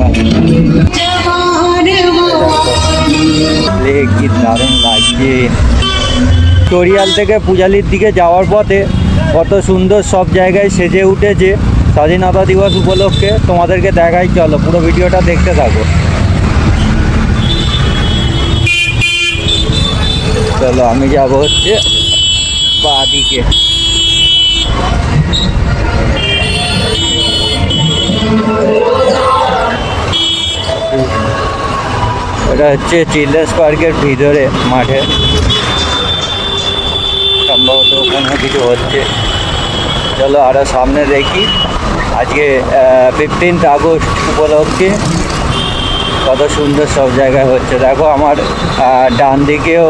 দোকান। কি দারুণ লাগছে। চরিয়াল থেকে পূজালির দিকে যাওয়ার পথে কত সুন্দর সব জায়গায় সেজে উঠেছে স্বাধীনতা দিবস উপলক্ষে। তোমাদেরকে দেখাই, চলো পুরো ভিডিওটা দেখতে থাকো। চলো আমি যাবো হচ্ছে বাদিকে। এটা হচ্ছে চিলড্রেন্স পার্কের ভিতরে মাঠে, সম্ভবত ওখানে কিছু হচ্ছে। চলো আরও সামনে দেখি। আজকে 15 আগস্ট উপলক্ষে কত সুন্দর সব জায়গায় হচ্ছে। দেখো আমার ডান দিকেও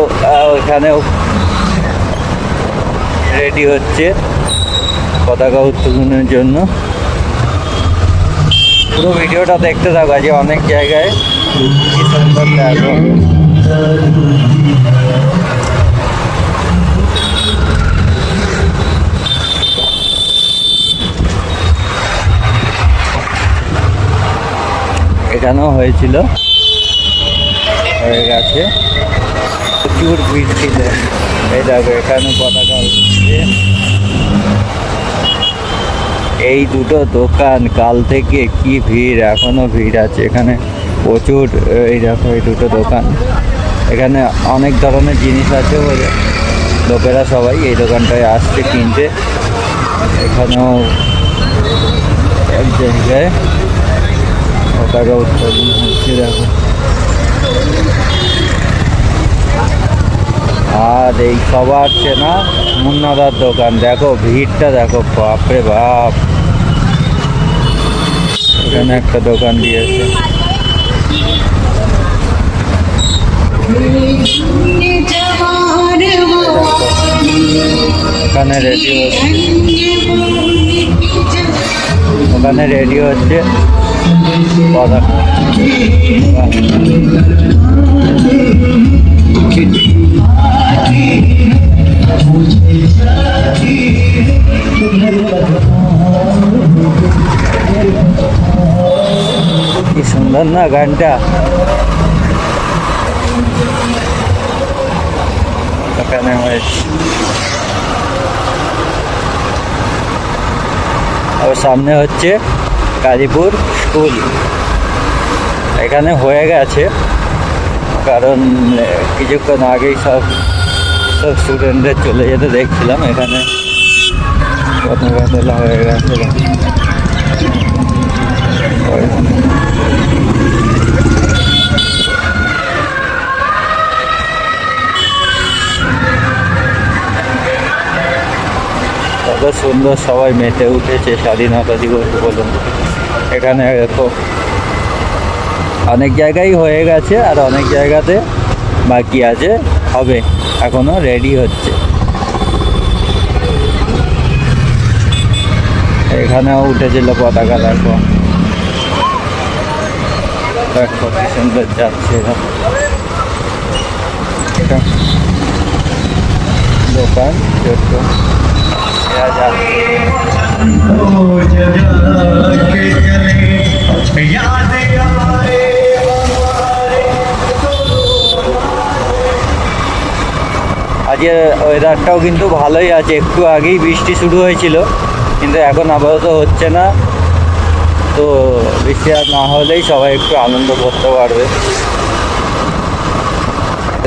ওখানেও রেডি হচ্ছে পতাকা উত্তোলনের জন্য। পুরো ভিডিওটা দেখতে থাকো। আজকে অনেক জায়গায় কি সুন্দর দেখো। এখানেও হয়েছিল, হয়ে গেছে। প্রচুর ভিড় ছিল। এই দেখো এখানে পতাকা উঠছে। এই দুটো দোকান কাল থেকে কি ভিড়, এখনো ভিড় আছে এখানে প্রচুর। এই দেখো এই দুটো দোকান, এখানে অনেক ধরনের জিনিস আছে বলে লোকেরা সবাই এই দোকানটায় আসছে কিনতে। এখানেও এক জায়গায় পতাকা উত্তোলন হচ্ছে দেখো। আর এই সবার চেনা মুন্নাদার দোকান, দেখো ভিড়টা দেখো, বাপরে বাপ। এখানে একটা দোকান দিয়েছে। ওখানে রেডি হচ্ছে, ওখানে রেডি হচ্ছে পতাকা। কি সুন্দর না গানটা। এখানে হয়েছে। আর সামনে হচ্ছে কালীপুর স্কুল। এখানে হয়ে গেছে, কারণ কিছুক্ষণ আগেই সব স্টুডেন্টদের চলে যেতে দেখছিলাম। এখানে পতাকা তোলা হয়ে গেছে। কত সুন্দর সবাই মেতে উঠেছে স্বাধীনতা দিবস উপলক্ষে। এখানে দেখো অনেক জায়গায় হয়ে গেছে, আর অনেক জায়গাতে বাকি আছে, হবে, এখনো রেডি হচ্ছে। এখানেও উঠেছিল পতাকা, দেখো দেখো কি সুন্দর যাচ্ছে। দোকান ছোট্ট আজকে ওয়েদারটাও কিন্তু ভালোই আছে। একটু আগেই বৃষ্টি শুরু হয়েছিল, কিন্তু এখন আপাতত হচ্ছে না। তো বৃষ্টি আর না হলেই সবাই একটু আনন্দ করতে পারবে।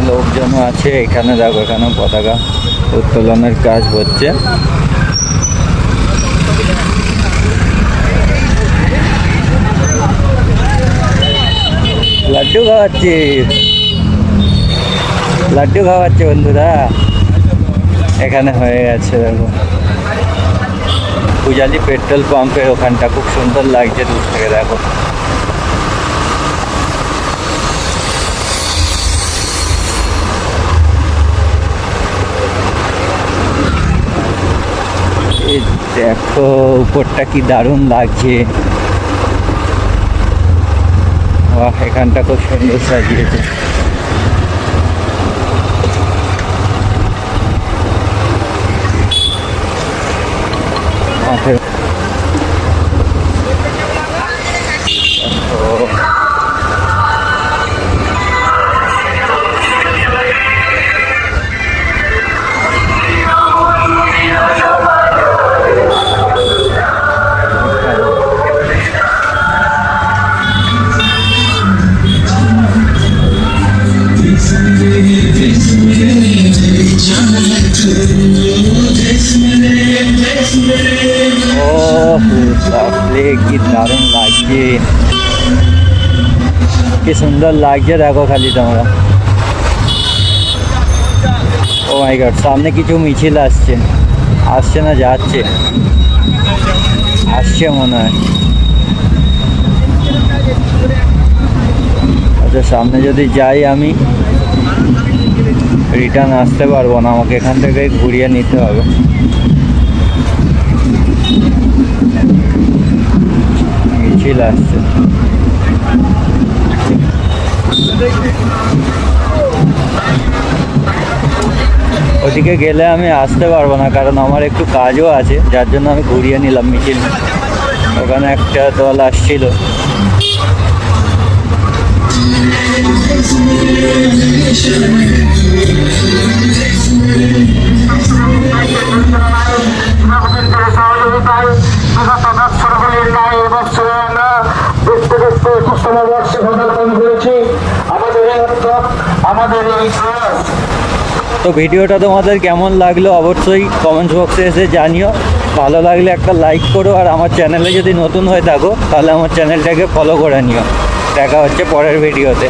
লোকজনও আছে এখানে, দেখো এখানেও পতাকা উত্তোলনের কাজ হচ্ছে। লাড্ডু খাওয়াচ্ছে, লাড্ডু খাওয়াচ্ছে বন্ধুরা। এখানে হয়ে গেছে দেখো পূজালি পেট্রোল পাম্পের ওখানটা, খুব সুন্দর লাগছে দূর থেকে দেখো। দেখো উপরটা কি দারুণ লাগছে। এখানটা খুব সুন্দর সাজিয়েছে। কি সুন্দর লাগছে দেখো খালি তোমরা। ও মাই গড, সামনে কিছু মিছিল আসছে, আসছে না যাচ্ছে, আসছে মনে হয়। আচ্ছা, সামনে যদি যাই আমি রিটার্ন আসতে পারবো না, আমাকে এখান থেকে ঘুরিয়ে নিতে হবে। মিছিল আসছে। ওদিকে গেলে আমি আসতে পারবো না, কারণ আমার একটু কাজও আছে, যার জন্য আমি ঘুরিয়ে নিলাম মিছিল। ওখানে একটা দল আসছিল। তো ভিডিওটা তোমাদের কেমন লাগলো অবশ্যই কমেন্ট বক্সে এসে জানিও। ভালো লাগলে একটা লাইক করো, আর আমার চ্যানেলে যদি নতুন হয়ে থাকো তাহলে আমার চ্যানেলটাকে ফলো করে নিও। দেখা হচ্ছে পরের ভিডিওতে।